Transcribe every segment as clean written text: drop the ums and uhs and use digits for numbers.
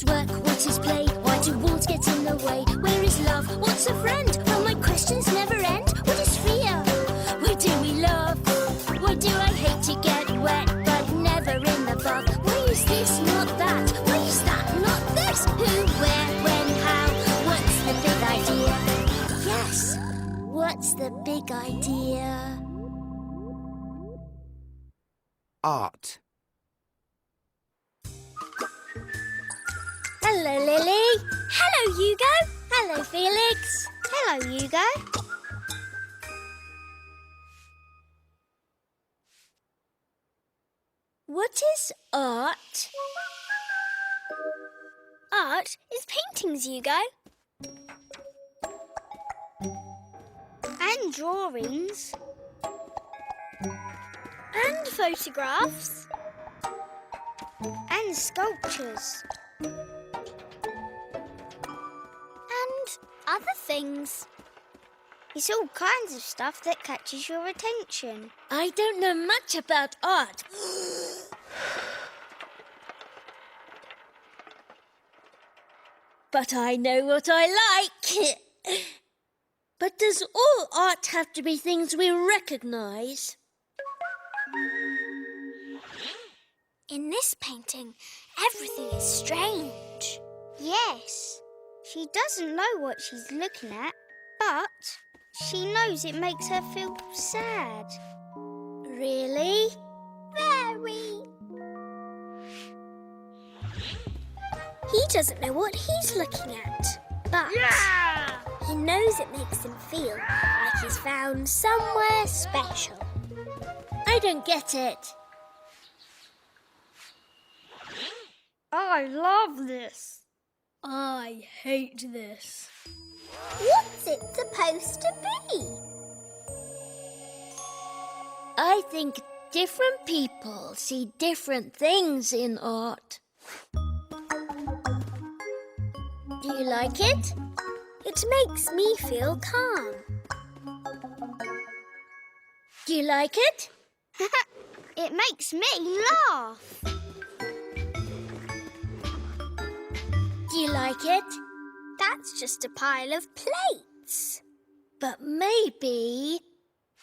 is work? What is play? Why do walls get in the way? Where is love? What's a friend? Well, my questions never end. What is fear? Why do we love? Why do I hate to get wet, but never in the bath? Why is this not that? Why is that not this? Who, where, when, how? What's the big idea? Yes, what's the big idea? Art. Hello, Lily. Hello, Hugo. Hello, Felix. Hello, Hugo. What is art? Art is paintings, Hugo. And drawings. And photographs. And sculptures. And other things. It's all kinds of stuff that catches your attention. I don't know much about art. But I know what I like. But does all art have to be things we recognise? In this painting, everything is strange. Yes. She doesn't know what she's looking at, but she knows it makes her feel sad. Really? Very. He doesn't know what he's looking at, but he knows it makes him feel like he's found somewhere special. I don't get it. I love this. I hate this. What's it supposed to be? I think different people see different things in art. Do you like it? It makes me feel calm. Do you like it? It makes me laugh. Do you like it? That's just a pile of plates. But maybe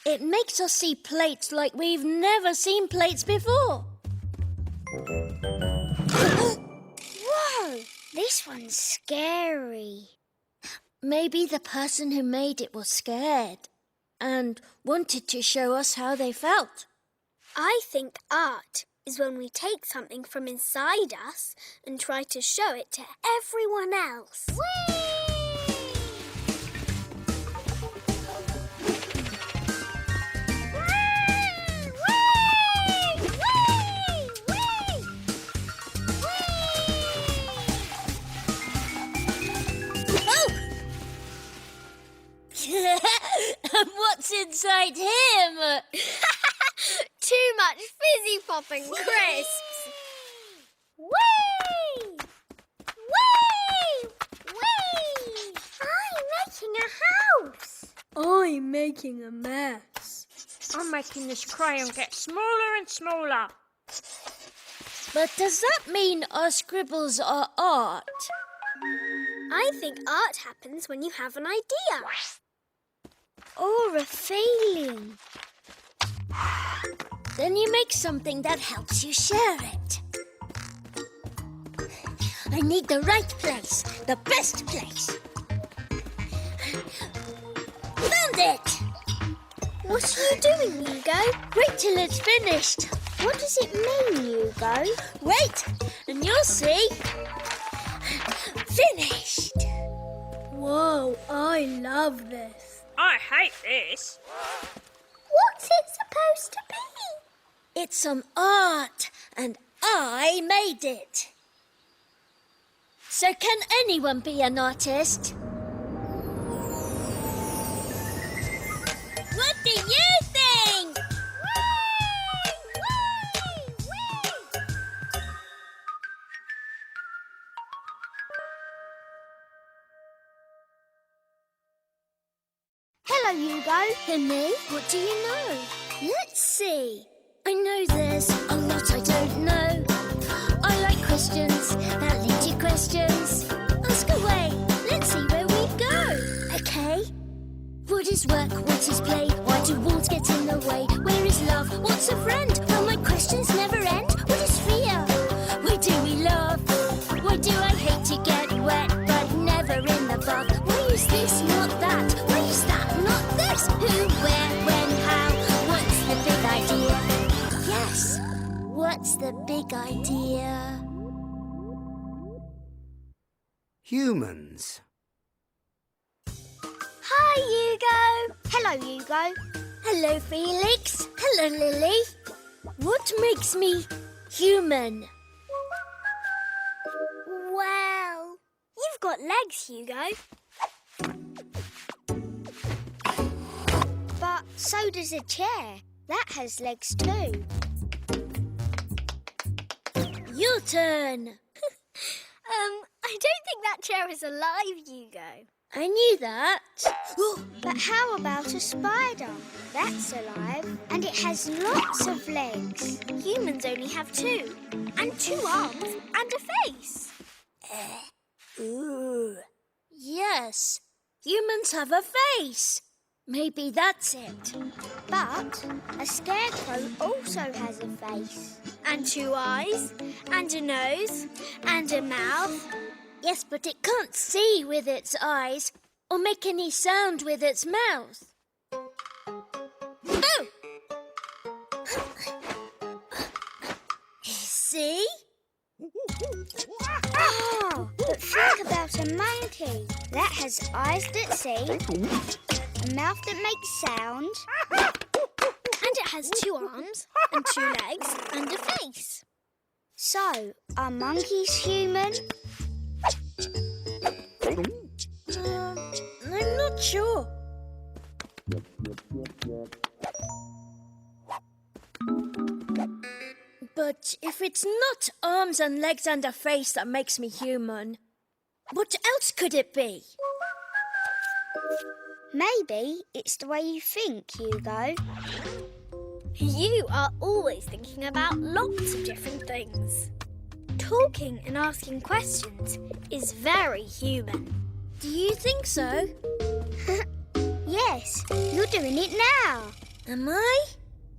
it makes us see plates like we've never seen plates before. Whoa! This one's scary. Maybe the person who made it was scared and wanted to show us how they felt. I think art is when we take something from inside us and try to show it to everyone else. Whee! And what's inside him? Too much fizzy pop and crisps. Whee! Whee! Whee! I'm making a house. I'm making a mess. I'm making this crayon get smaller and smaller. But does that mean our scribbles are art? I think art happens when you have an idea. Or a feeling. Then you make something that helps you share it. I need the right place, the best place. Found it! What are you doing, Hugo? Wait till it's finished. What does it mean, Hugo? Wait, and you'll see. Finished! Whoa, I love this. I hate this. What's it supposed to be? It's some art, and I made it. So can anyone be an artist? What do you think? Hello, Hugo. And me? What do you know? Let's see. I know there's a lot I don't know. I like questions that lead you questions? Ask away. Let's see where we go. Okay. What is work? What is play? Why do walls get in the way? Where is love? What's a friend? Will my questions never end? What is fear? Why do we love? Why do I hate to get wet, but never in the bath? Why is this not that? Why is that not this? Who, where, when, how? What's the big idea? Yes, what's the big idea? Humans. Hi, Hugo. Hello, Hugo. Hello, Felix. Hello, Lily. What makes me human? Well, you've got legs, Hugo. But so does a chair. That has legs too. Your turn. I don't think that chair is alive, Hugo. I knew that. But how about a spider? That's alive, and it has lots of legs. Humans only have 2, and 2 arms and a face. Ooh. Yes, humans have a face. Maybe that's it. But a scarecrow also has a face. And 2 eyes, and a nose, and a mouth. Yes, but it can't see with its eyes or make any sound with its mouth. Oh! See? Oh, but think about a monkey. That has eyes that see, a mouth that makes sound, and it has 2 arms and 2 legs and a face. So, are monkeys human? I'm not sure. But if it's not arms and legs and a face that makes me human, what else could it be? Maybe it's the way you think, Hugo. You are always thinking about lots of different things. Talking and asking questions is very human. Do you think so? Yes, you're doing it now. Am I?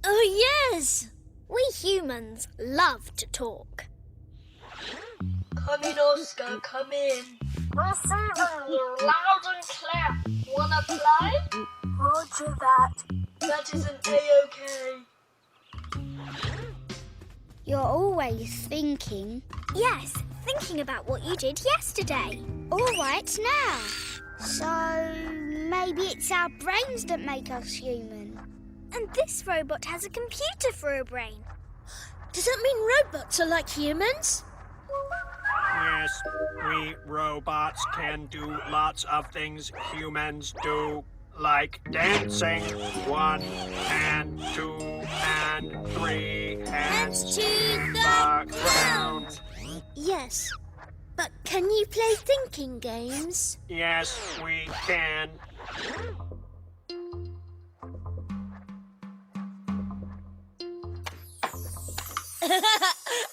Oh, yes. We humans love to talk. Come in, Oscar, come in. Receiving you loud and clear. Wanna play? Roger that. That is an A-OK. You're always thinking. Yes, thinking about what you did yesterday. All right now. So maybe it's our brains that make us human. And this robot has a computer for a brain. Does that mean robots are like humans? Yes, we robots can do lots of things humans do, like dancing. 1 and 2 and 3 Hands to the ground. Yes, but can you play thinking games? Yes, we can.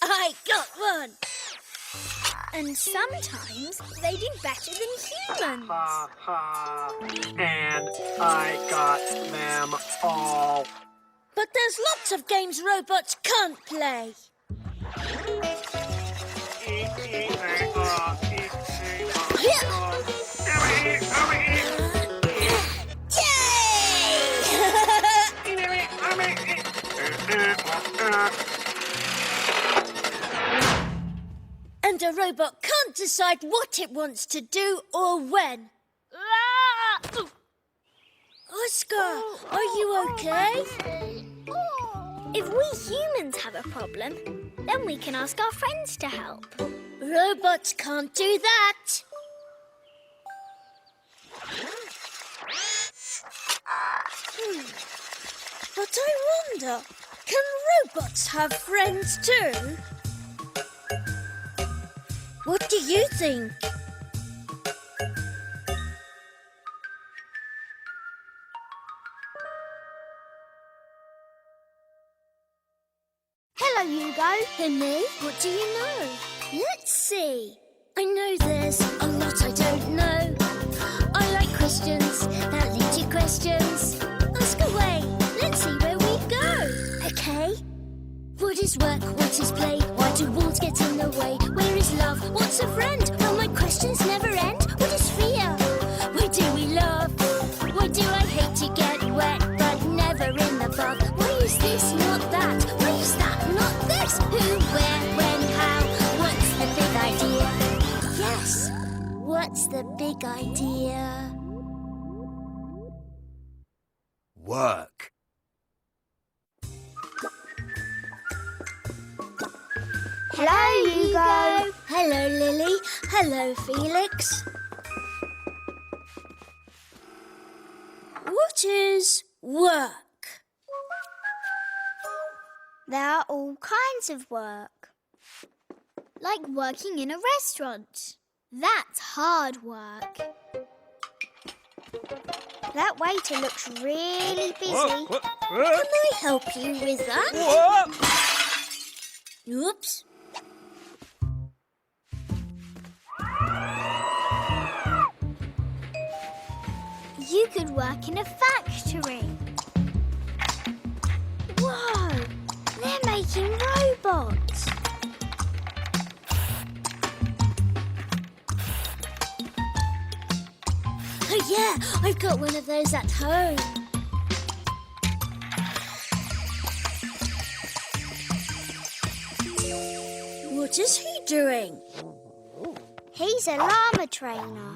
I got one. And sometimes they do better than humans. Ha ha. And I got them all. But there's lots of games robots can't play. And a robot can't decide what it wants to do or when. Oscar, are you okay? If we humans have a problem, then we can ask our friends to help. Robots can't do that. But I wonder, can robots have friends too? What do you think? Hello, Hugo. And me? What do you know? Let's see. I know there's a lot I don't know. I like questions that lead to questions. Ask away, let's see where we go. Okay. What is work? What is play? Why do walls get in the way? Where is love? What's a friend? Will my questions never end? What is fear? Why do we love? Why do I hate to get wet but never in the bath? Why is this not that? Why is that not this? Who, where, when, how? What's the big idea? Yes, what's the big idea? Work. Hello, Hugo. Hello, Lily. Hello, Felix. What is work? There are all kinds of work. Like working in a restaurant. That's hard work. That waiter looks really busy. Can I help you with that? Oops. You could work in a factory. Whoa! They're making robots. Oh, yeah, I've got one of those at home. What is he doing? He's a llama trainer.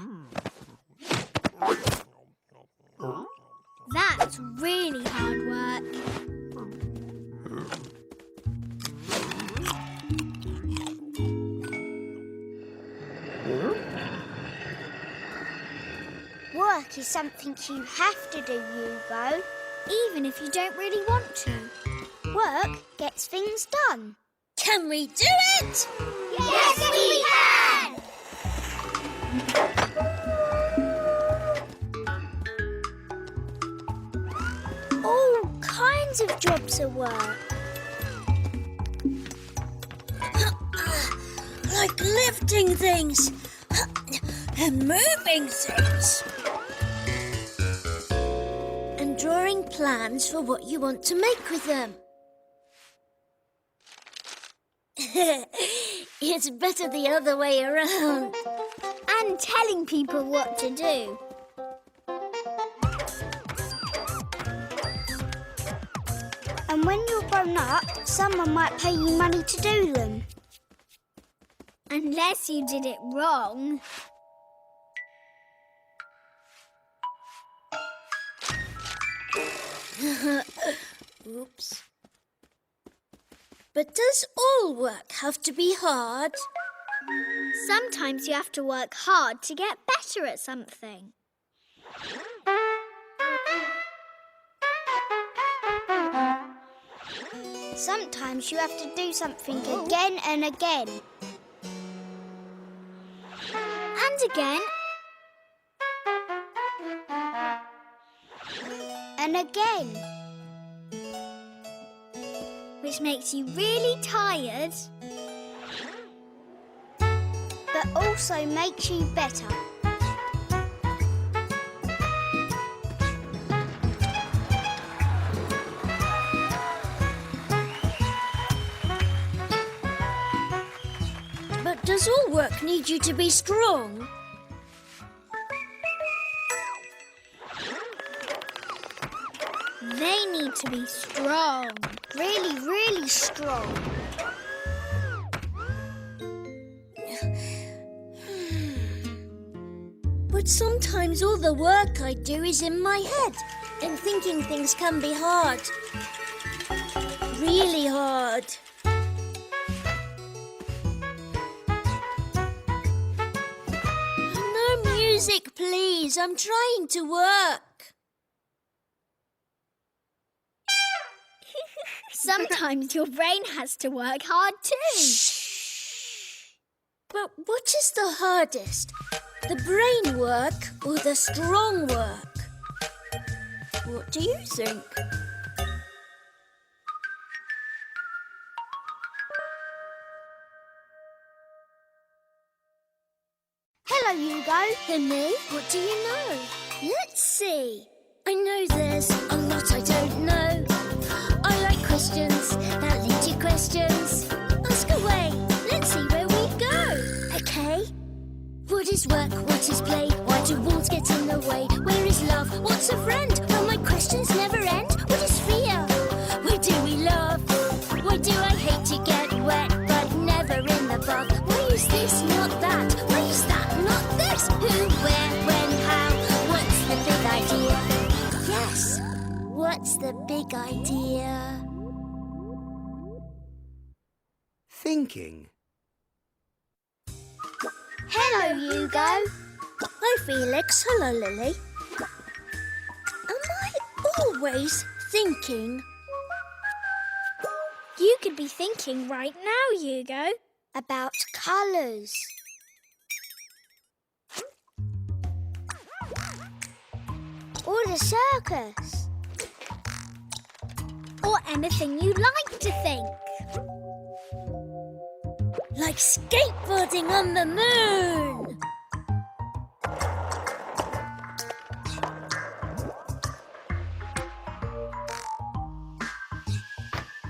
That's really hard work. Work is something you have to do, Hugo, even if you don't really want to. Work gets things done. Can we do it? Yes, we can! All kinds of jobs are work. Like lifting things and moving things. And drawing plans for what you want to make with them. It's better the other way around. And telling people what to do. And when you're grown up, someone might pay you money to do them. Unless you did it wrong. Oops. But does all work have to be hard? Sometimes you have to work hard to get better at something. Sometimes you have to do something again and again. And again. And again. Which makes you really tired. But also makes you better. But does all work need you to be strong? They need to be strong. Really, really strong. But sometimes all the work I do is in my head, and thinking things can be hard. Really hard. No music, please. I'm trying to work. Sometimes your brain has to work hard too. But what is the hardest? The brain work or the strong work? What do you think? Himmy. What do you know? Let's see. I know there's a lot I don't know. I like questions that lead to questions. Ask away. Let's see where we go. Okay. What is work? What is play? Why do walls get in the way? Where is love? What's a friend? Will my questions never end? What is fear? Where do we love? Why do I hate to get wet but never in the bath? Why is this not that? Why is that not this? Who, where, when, how? What's the big idea? Yes, what's the big idea? Thinking. Hello, Hugo. Hi, Felix. Hello, Lily. Am I always thinking? You could be thinking right now, Hugo. About colours. Or the circus. Or anything you like to think. Like skateboarding on the moon.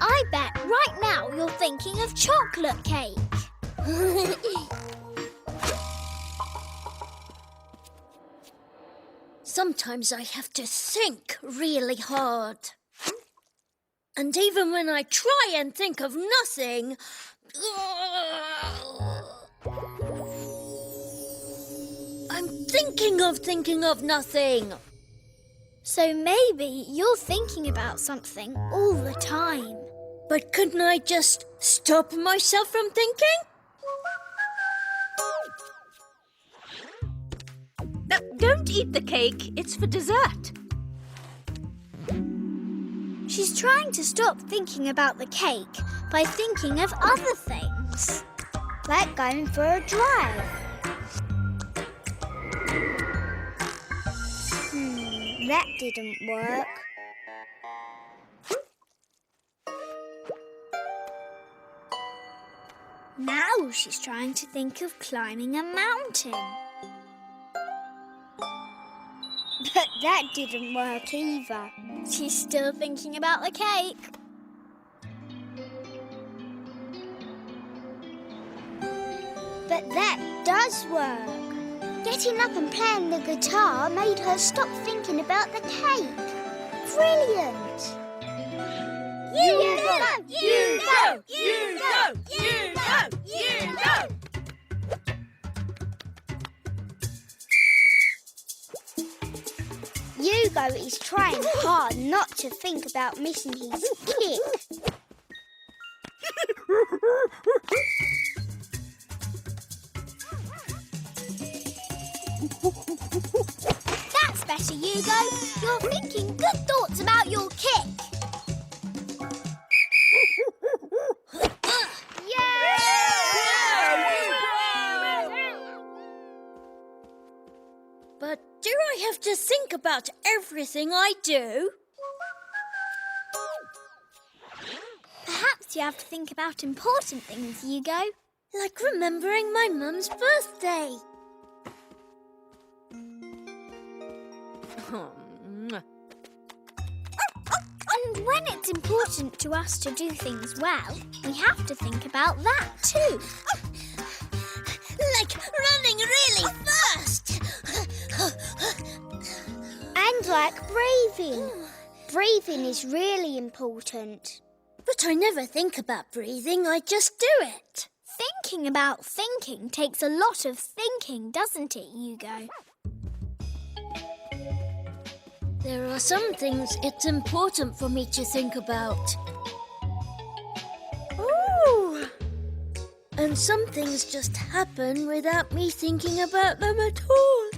I bet right now you're thinking of chocolate cake. Sometimes I have to think really hard. And even when I try and think of nothing, I'm thinking of nothing. So maybe you're thinking about something all the time. But couldn't I just stop myself from thinking? Don't eat the cake. It's for dessert. She's trying to stop thinking about the cake by thinking of other things. Like going for a drive. That didn't work. Now she's trying to think of climbing a mountain. But that didn't work either. She's still thinking about the cake. But that does work. Getting up and playing the guitar made her stop thinking about the cake. Brilliant! Hugo! Hugo! Hugo! Hugo! Hugo! Hugo is trying hard not to think about missing his kick. That's better, Hugo. You're thinking good thoughts about your kick. But do I have to think about everything I do? Perhaps you have to think about important things, Hugo. Like remembering my mum's birthday. And when it's important to us to do things well, we have to think about that too. Like running really fast. And like breathing. Breathing is really important. But I never think about breathing, I just do it. Thinking about thinking takes a lot of thinking, doesn't it, Hugo? There are some things it's important for me to think about. Ooh! And some things just happen without me thinking about them at all.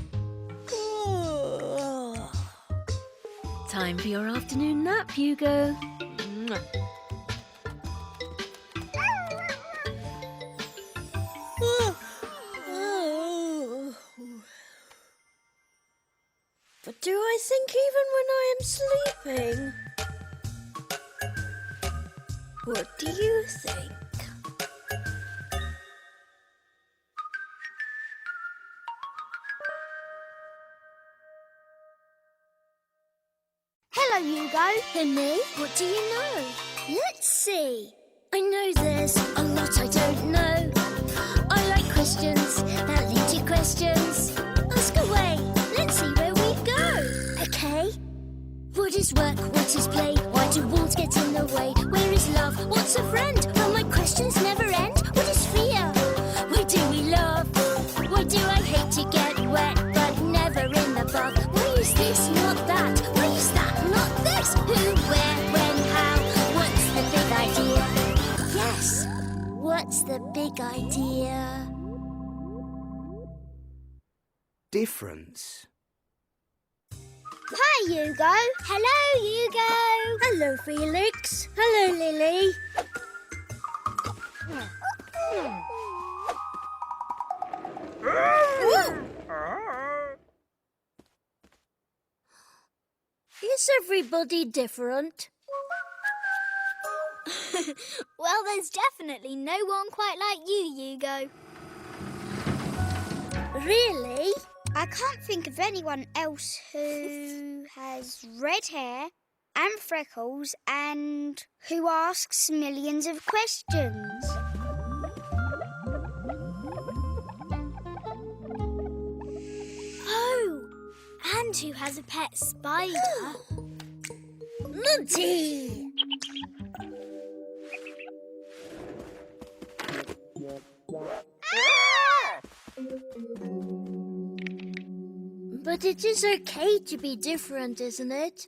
Time for your afternoon nap, Hugo. But do I think even when I am sleeping? What do you think? go, Hugo. And me? What do you know? Let's see. I know there's a lot I don't know. I like questions that lead to questions. Ask away. Let's see where we go. Okay. What is work? What is play? Why do walls get in the way? Where is love? What's a friend? Will my questions never end? What is fear? Why do we love? Why do I hate to get wet but never in the bath? Why is this not that? Why is that not this? Who, where, when, how? What's the big idea? Yes, what's the big idea? Difference. Hi, Hugo. Hello, Hugo. Hello, Felix. Hello, Lily. Is everybody different? Well, there's definitely no one quite like you, Hugo. Really? I can't think of anyone else who has red hair and freckles and who asks millions of questions. Oh, and who has a pet spider. Monty! But it is okay to be different, isn't it?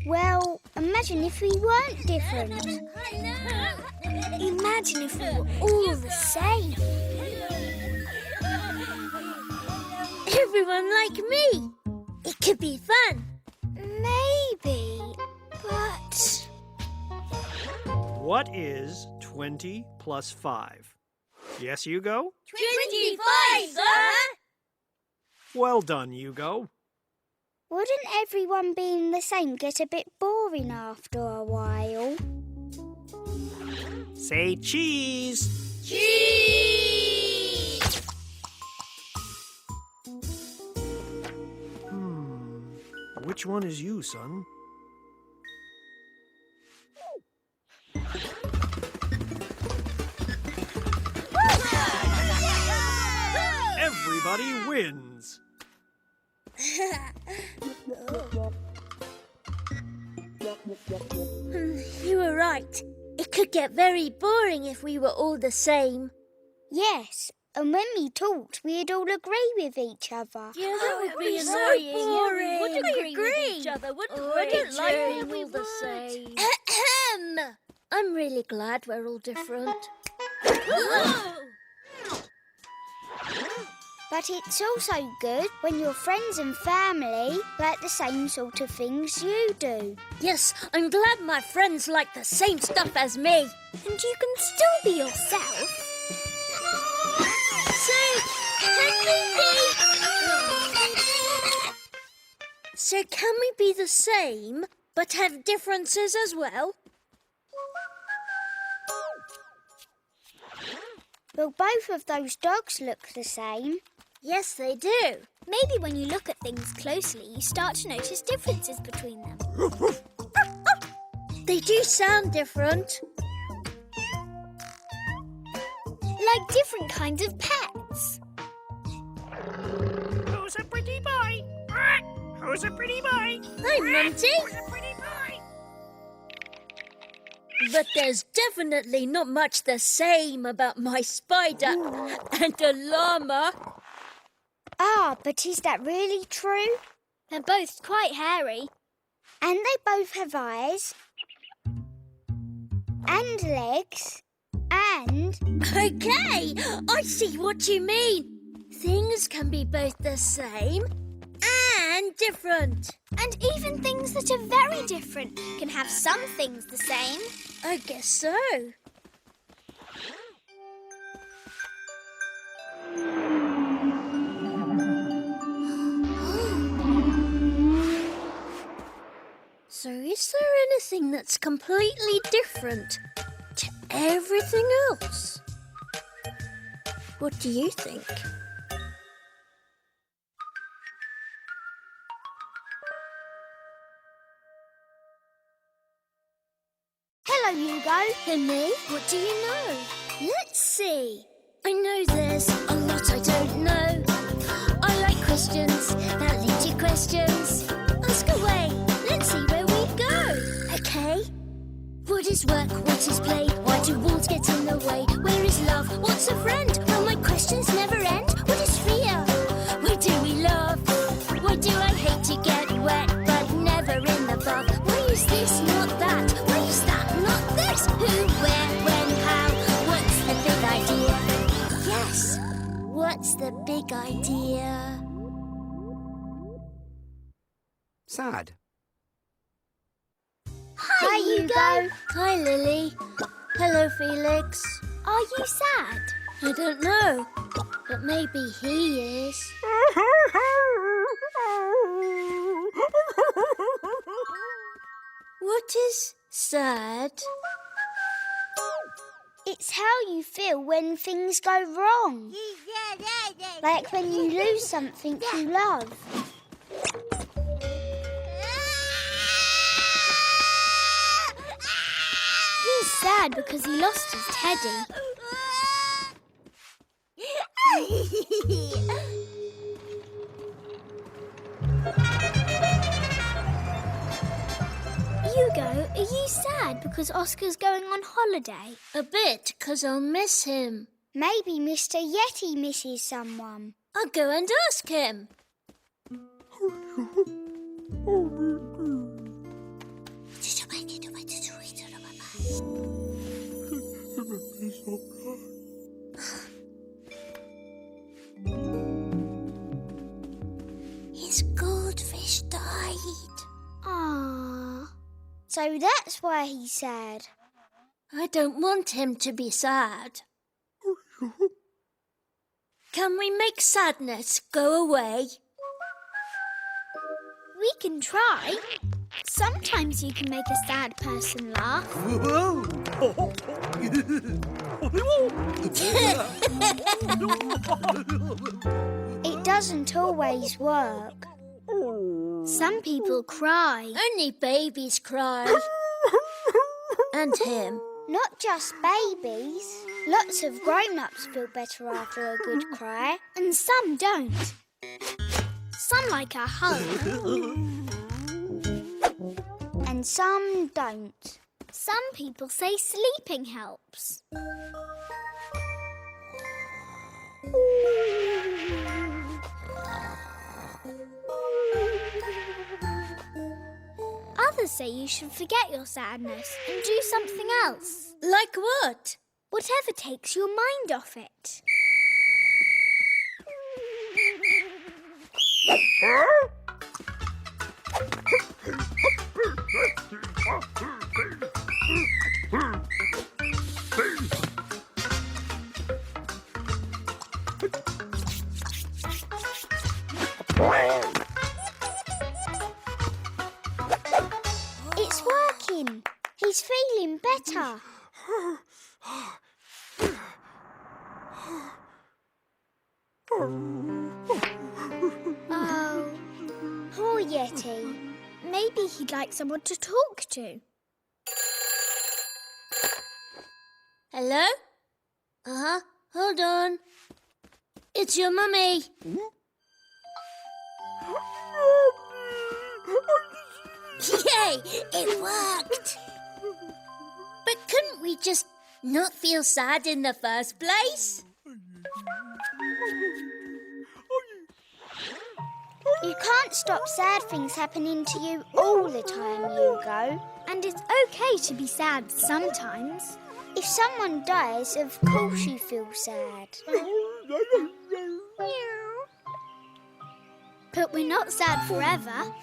Well, imagine if we weren't different. Imagine if we were all the same. Everyone like me. It could be fun. Maybe, but... What is 20 plus 5? Yes, Hugo? 25, sir! Well done, Hugo. Wouldn't everyone being the same get a bit boring after a while? Say cheese. Cheese! Which one is you, son? Everybody wins. You were right. It could get very boring if we were all the same. Yes, and when we talked, we'd all agree with each other. Yeah, that would be so annoying. boring. We would I agree with agree. each other, wouldn't Oh, we? I don't like Yeah, being we all the would. same. Ahem. I'm really glad we're all different. But it's also good when your friends and family like the same sort of things you do. Yes, I'm glad my friends like the same stuff as me. And you can still be yourself. So can we be the same, but have differences as well? Well, both of those dogs look the same. Yes, they do. Maybe when you look at things closely, you start to notice differences between them. They do sound different. Like different kinds of pets. Who's a pretty boy? Who's a pretty boy? Hi, Monty. Who's a pretty boy? But there's definitely not much the same about my spider and a llama. Ah, but is that really true? They're both quite hairy. And they both have eyes. And legs. And... Okay, I see what you mean. Things can be both the same and different. And even things that are very different can have some things the same. I guess so. So is there anything that's completely different to everything else? What do you think? know, Hugo? Who, me? What do you know? Let's see. I know there's a lot I don't know. I like questions that lead to questions. Ask away. Let's see where we go. Okay. What is work? What is play? Why do walls get in the way? Where is love? What's a friend? Will my questions never end? What is fear? Why do we love? Why do I hate to get wet but never in the bath? Why is this not that? Why is that not this? Who, where, when, how? What's the big idea? Yes, what's the big idea? Sad. Hi, Hugo. Hi, Lily. Hello, Felix. Are you sad? I don't know, but maybe he is. What is sad? It's how you feel when things go wrong. Like when you lose something you love. He's sad because he lost his teddy. Hugo, are you sad because Oscar's going on holiday? A bit, 'cause I'll miss him. Maybe Mr. Yeti misses someone. I'll go and ask him. His goldfish died. Aww. So that's why he's sad. I don't want him to be sad. Can we make sadness go away? We can try. Sometimes you can make a sad person laugh. It doesn't always work. Some people cry. Only babies cry. And him. Not just babies. Lots of grown-ups feel better after a good cry. And some don't. Some like a hug. And some don't. Some people say sleeping helps. Others say you should forget your sadness and do something else. Like what? Whatever takes your mind off it. It's working. He's feeling better. Oh, poor Yeti. Maybe he'd like someone to talk to. Hello? Hold on. It's your mummy. Yay! It worked! But couldn't we just not feel sad in the first place? You can't stop sad things happening to you all the time, Hugo. And it's okay to be sad sometimes. If someone dies, of course you feel sad. But we're not sad forever.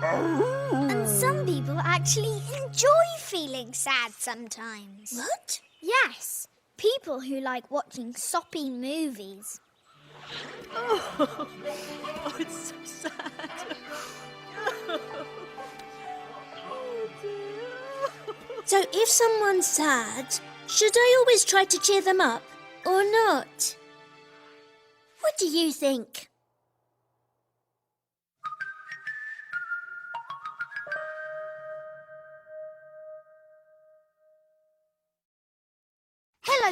And some people actually enjoy feeling sad sometimes. What? Yes, people who like watching soppy movies. Oh, it's so sad. So if someone's sad, should I always try to cheer them up or not? What do you think?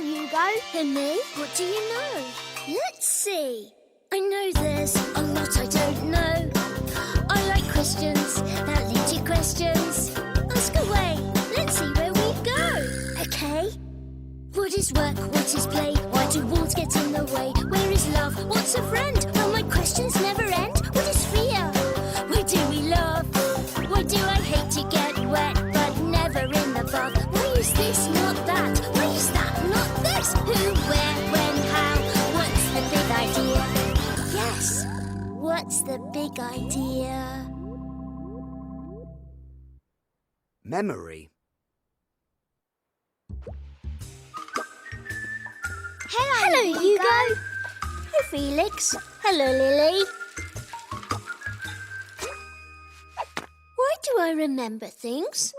Hugo. And me? What do you know? Let's see. I know there's a lot I don't know. I like questions that lead to questions. Ask away. Let's see where we go. Okay. What is work? What is play? Why do walls get in the way? Where is love? What's a friend? Well, my questions never end. What is fear? Where do we love? Why do I hate to get wet but never in the bath? Why is this not that? Why is that not this? Who, where, when, how? What's the big idea? Yes, what's the big idea? Memory. Hello, Hugo. Hi, Felix. Hello, Lily. Why do I remember things?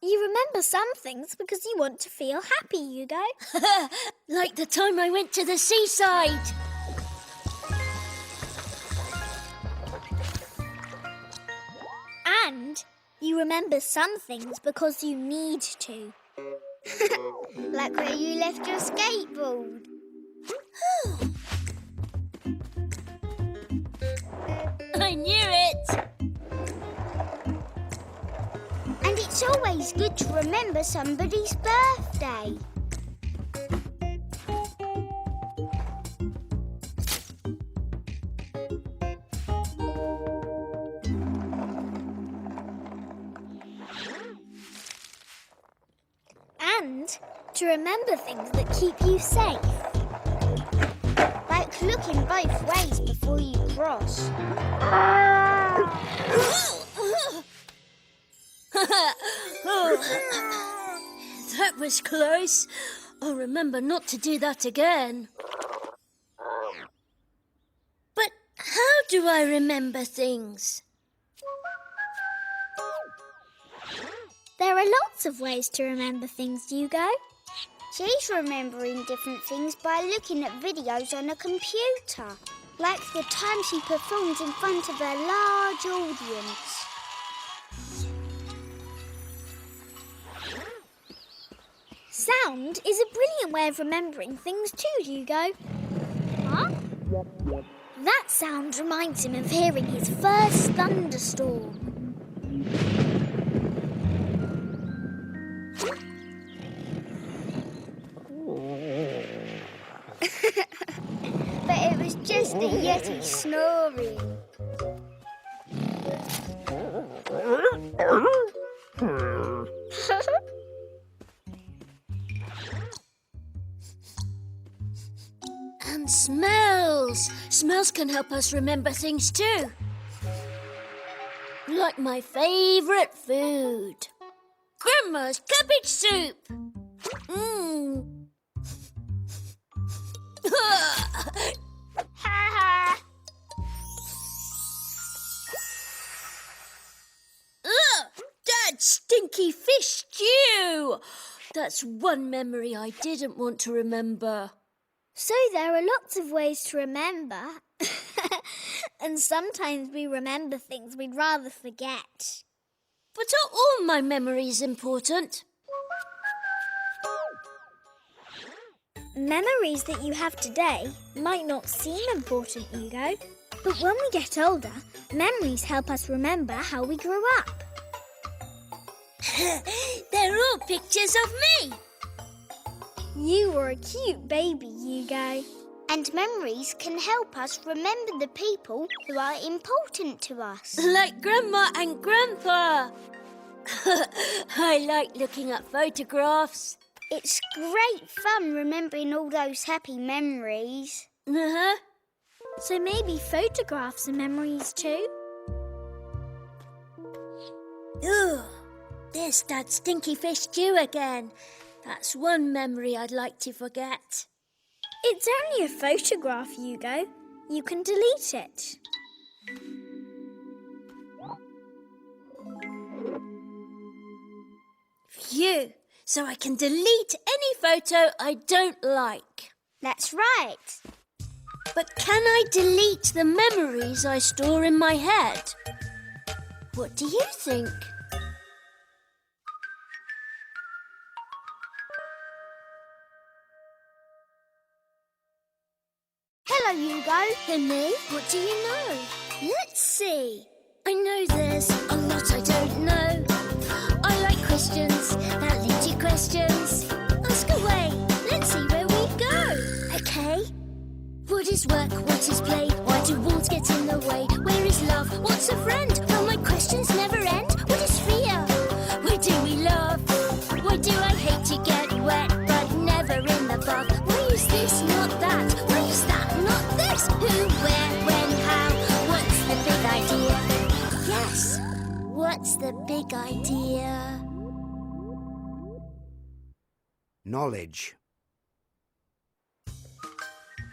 You remember some things because you want to feel happy, Hugo. Like the time I went to the seaside. And you remember some things because you need to. Like where you left your skateboard. I knew it. And it's always good to remember somebody's birthday. And to remember things that keep you safe. Like looking both ways before you cross. That was close. I'll remember not to do that again. But how do I remember things? There are lots of ways to remember things, Hugo. She's remembering different things by looking at videos on a computer. Like the time she performed in front of a large audience. Sound is a brilliant way of remembering things too, Hugo. Huh? That sound reminds him of hearing his first thunderstorm. But it was just the Yeti snoring. And smells. Smells can help us remember things too. Like my favourite food. Grandma's cabbage soup. Mmm. Dad's stinky fish stew. That's one memory I didn't want to remember. So there are lots of ways to remember. And sometimes we remember things we'd rather forget. But are all my memories important? Memories that you have today might not seem important, Hugo. But when we get older, memories help us remember how we grew up. They're all pictures of me. You were a cute baby, Hugo. And memories can help us remember the people who are important to us. Like Grandma and Grandpa. I like looking at photographs. It's great fun remembering all those happy memories. Uh-huh. So maybe photographs are memories too? Ugh, there's Dad's stinky fish stew again. That's one memory I'd like to forget. It's only a photograph, Hugo. You can delete it. Phew, so I can delete any photo I don't like. That's right. But can I delete the memories I store in my head? What do you think? Hello, Hugo. Hey, me, what do you know? Let's see. I know there's a lot I don't know. I like questions that lead to questions. Ask away. Let's see where we go. Okay. What is work? What is play? Why do walls get in the way? Where is love? What's a friend? Will my questions never end? What is fear? Why do we laugh? Why do I hate to get wet but never in the bath? Why is this not that? Why is that not this? Who, where, when, how? What's the big idea? Yes, what's the big idea? Knowledge.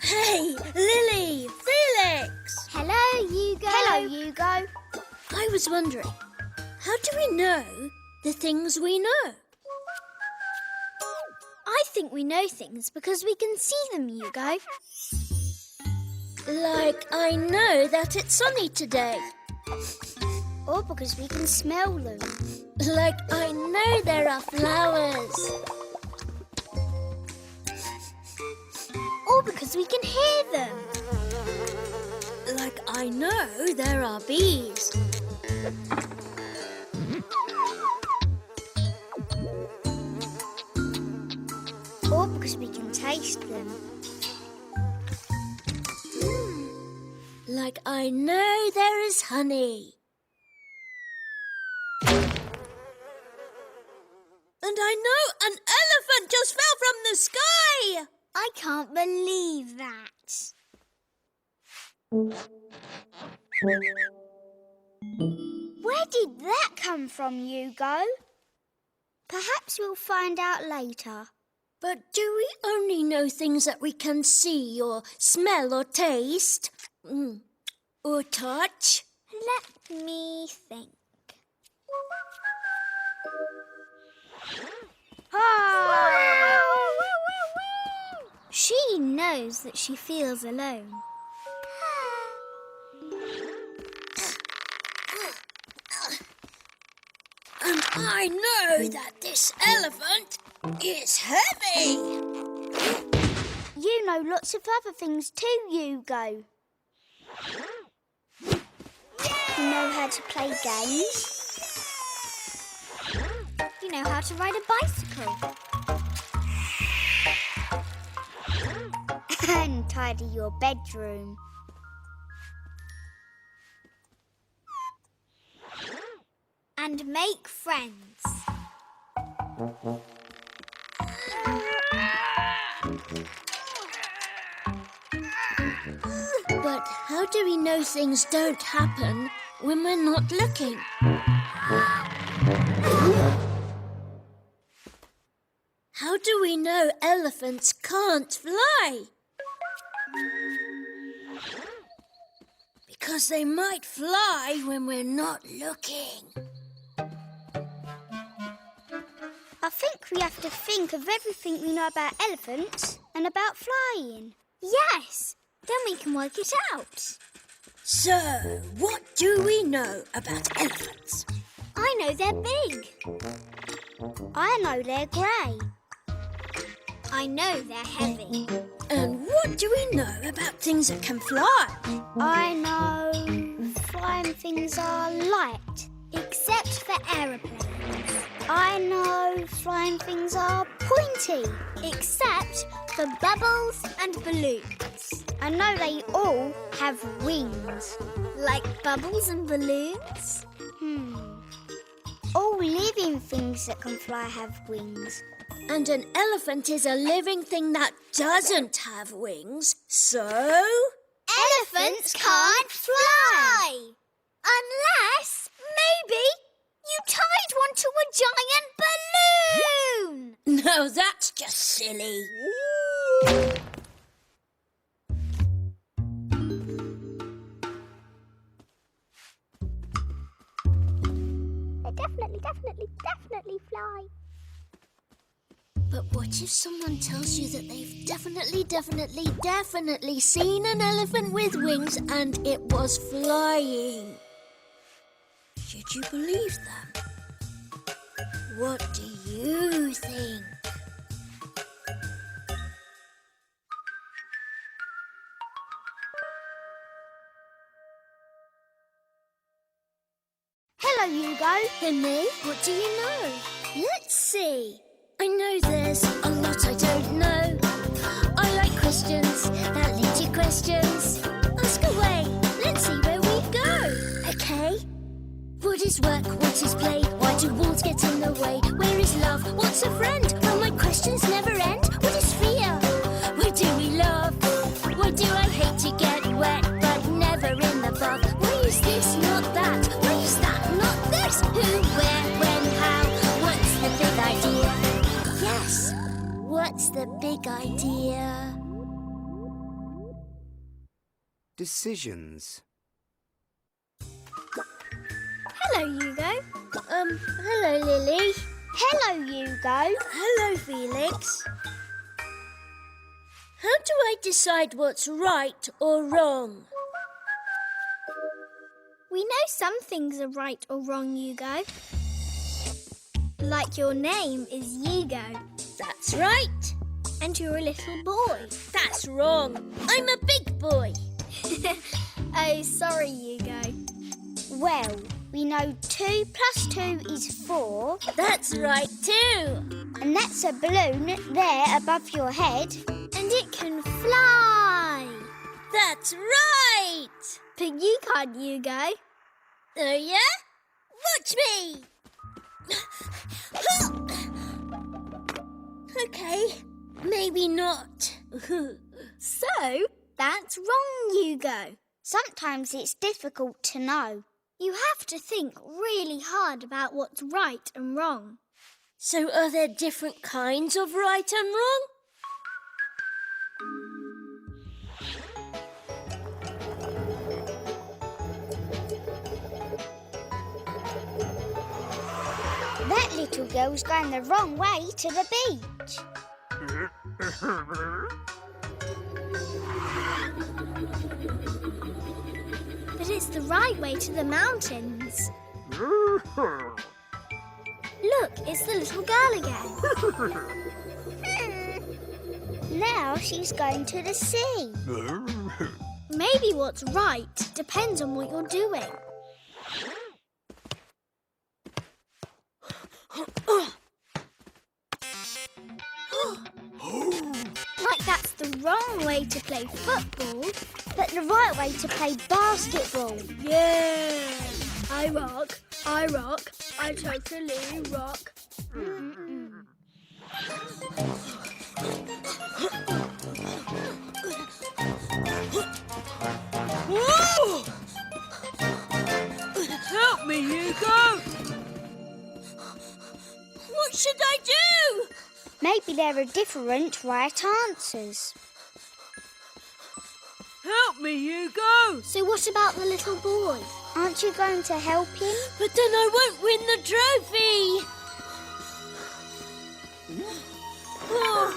Hey, Lily, Felix! Hello, Hugo. Hello, Hugo. I was wondering, how do we know the things we know? I think we know things because we can see them, Hugo. Like I know that it's sunny today. Or because we can smell them. Like I know there are flowers. Or because we can hear them. Like I know there are bees. Or because we can taste them. Like I know there is honey. And I know an elephant just fell from the sky! I can't believe that. Where did that come from, Hugo? Perhaps we'll find out later. But do we only know things that we can see or smell or taste? Or touch? Let me think. Ah! She knows that she feels alone. And I know that this elephant is heavy. You know lots of other things too, Hugo. You know how to play games. You know how to ride a bicycle. And tidy your bedroom. And make friends. But how do we know things don't happen when we're not looking? How do we know elephants can't fly? Because they might fly when we're not looking. I think we have to think of everything we know about elephants and about flying. Yes, then we can work it out. So, what do we know about elephants? I know they're big. I know they're grey. I know they're heavy. And what do we know about things that can fly? I know flying things are light, except for aeroplanes. I know flying things are pointy, except for bubbles and balloons. I know they all have wings. Like bubbles and balloons? All living things that can fly have wings. And an elephant is a living thing that doesn't have wings, so... Elephants can't fly! Unless, maybe, you tied one to a giant balloon! No, that's just silly. They definitely fly. But what if someone tells you that they've definitely seen an elephant with wings and it was flying? Should you believe them? What do you think? Hello, Hugo. Hey, me? What do you know? Let's see. I know there's a lot I don't know. I like questions that lead to questions. Ask away. Let's see where we go. Okay. What is work? What is play? Why do walls get in the way? Where is love? What's a friend? Well, my questions never end. What is fear? Why do we love? Why do I hate to get wet but never in the bath? Why is this not that? Why is that not this? Who, where, when, how? What's the big idea? Yes, what's the big idea? Decisions. Hello, Hugo. Hello, Lily. Hello, Hugo. Hello, Felix. How do I decide what's right or wrong? We know some things are right or wrong, Hugo. Like your name is Hugo. That's right. And you're a little boy. That's wrong. I'm a big boy. Oh, sorry, Hugo. Well, we know 2 plus 2 is 4. That's right too. And that's a balloon there above your head. And it can fly. That's right. But you can't, Hugo. Oh, yeah? Watch me. Okay, maybe not. So, that's wrong, Hugo. Sometimes it's difficult to know. You have to think really hard about what's right and wrong. So are there different kinds of right and wrong? That little girl's going the wrong way to the beach. But it's the right way to the mountains. Look, it's the little girl again. Now she's going to the sea. Maybe what's right depends on what you're doing. Like that's the wrong way to play football, but the right way to play basketball. Yeah! I rock, I totally rock. Whoa! Help me, Hugo! What should I do? Maybe there are different right answers. Help me, Hugo! So what about the little boy? Aren't you going to help him? But then I won't win the trophy! Oh,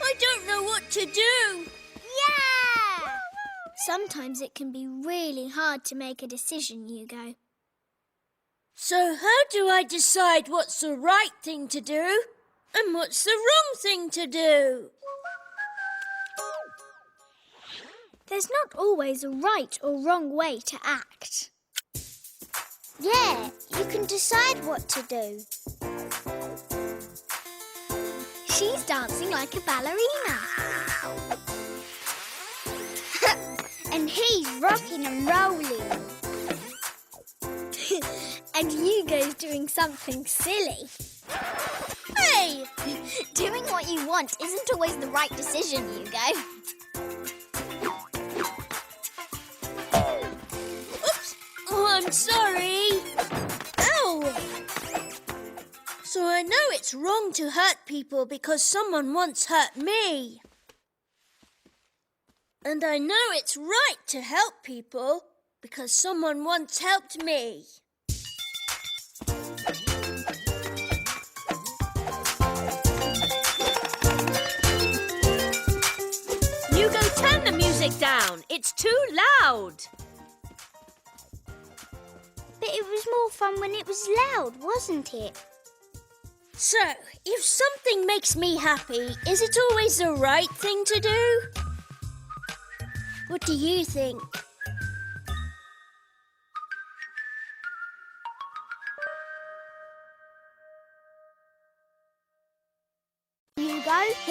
I don't know what to do. Yeah! Sometimes it can be really hard to make a decision, Hugo. So how do I decide what's the right thing to do and what's the wrong thing to do? There's not always a right or wrong way to act. Yeah, you can decide what to do. She's dancing like a ballerina. And he's rocking and rolling. And Hugo's doing something silly. Hey! Doing what you want isn't always the right decision, Hugo. Oops! Oh, I'm sorry. Ow! So I know it's wrong to hurt people because someone once hurt me. And I know it's right to help people because someone once helped me. Hugo, turn the music down. It's too loud. But it was more fun when it was loud, wasn't it? So, if something makes me happy, is it always the right thing to do? What do you think?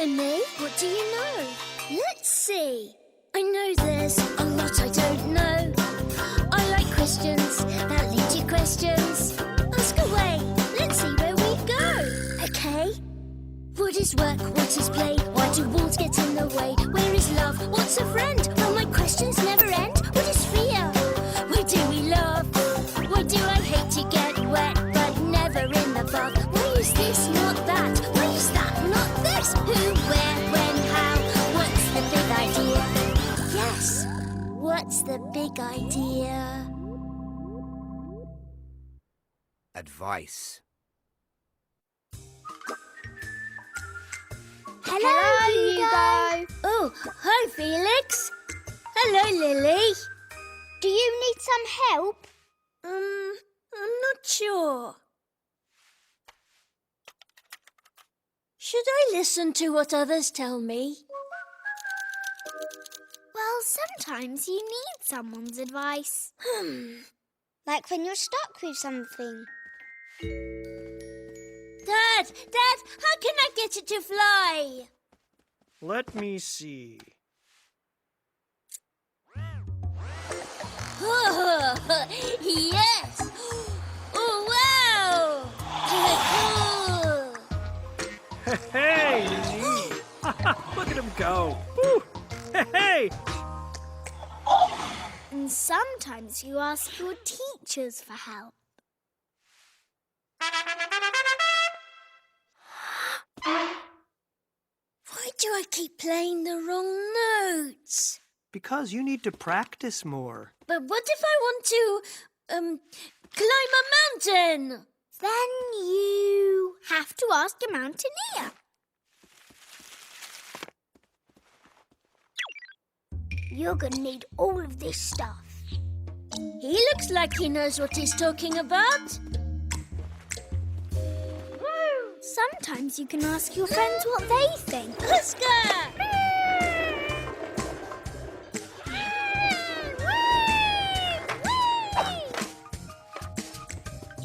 Mummy. What do you know? Let's see. I know there's a lot I don't know. I like questions that lead to questions. Ask away. Let's see where we go. Okay. What is work? What is play? Why do walls get in the way? Where is love? What's a friend? Will my questions never end? What is fear? Where do we love? Why do I hate to get wet but never in the bath? Why is this not that? Why is that not this? Who, where, when, how? What's the big idea? Yes, what's the big idea? Advice. Hello, Hugo. Oh, hi, Felix. Hello, Lily. Do you need some help? I'm not sure. Should I listen to what others tell me? Well, sometimes you need someone's advice. Like when you're stuck with something. Dad, how can I get it to fly? Let me see. Oh, yes! Oh, wow! Hey, Lily. Look at him go. Woo. Hey. And sometimes you ask your teachers for help. Why do I keep playing the wrong notes? Because you need to practice more. But what if I want to, climb a mountain? Then you have to ask a mountaineer. You're going to need all of this stuff. He looks like he knows what he's talking about. Sometimes you can ask your friends what they think. Oscar!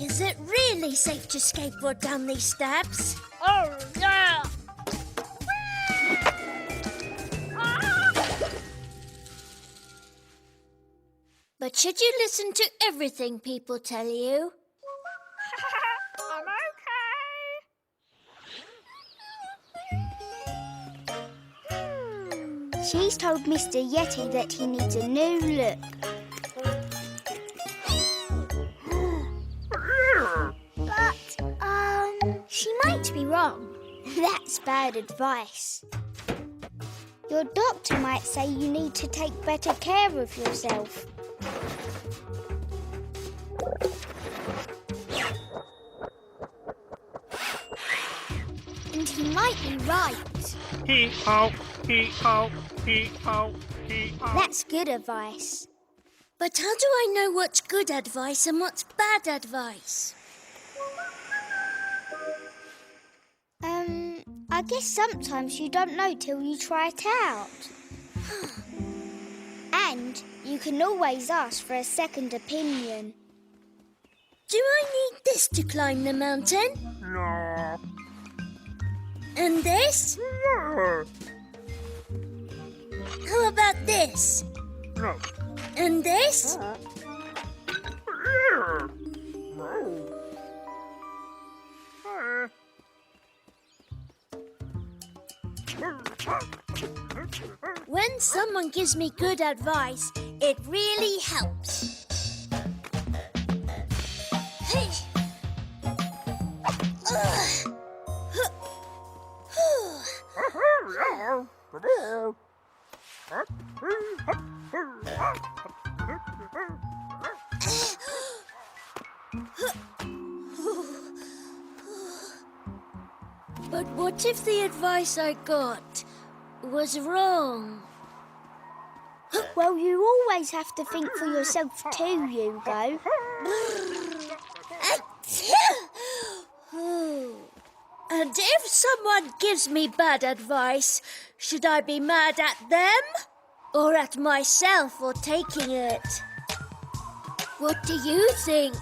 Is it really safe to skateboard down these steps? Oh, yeah. But should you listen to everything people tell you? I'm okay. She's told Mr. Yeti that he needs a new look. But, she might be wrong. That's bad advice. Your doctor might say you need to take better care of yourself. And he might be right. Hee-ho, hee-ho, hee-ho, hee-ho. That's good advice. But how do I know what's good advice and what's bad advice? I guess sometimes you don't know till you try it out. And you can always ask for a second opinion. Do I need this to climb the mountain? No. And this? No. How about this? No. And this? When someone gives me good advice, it really helps. Hey. But what if the advice I got was wrong? Well, you always have to think for yourself too, Hugo. And if someone gives me bad advice, should I be mad at them or at myself for taking it? What do you think?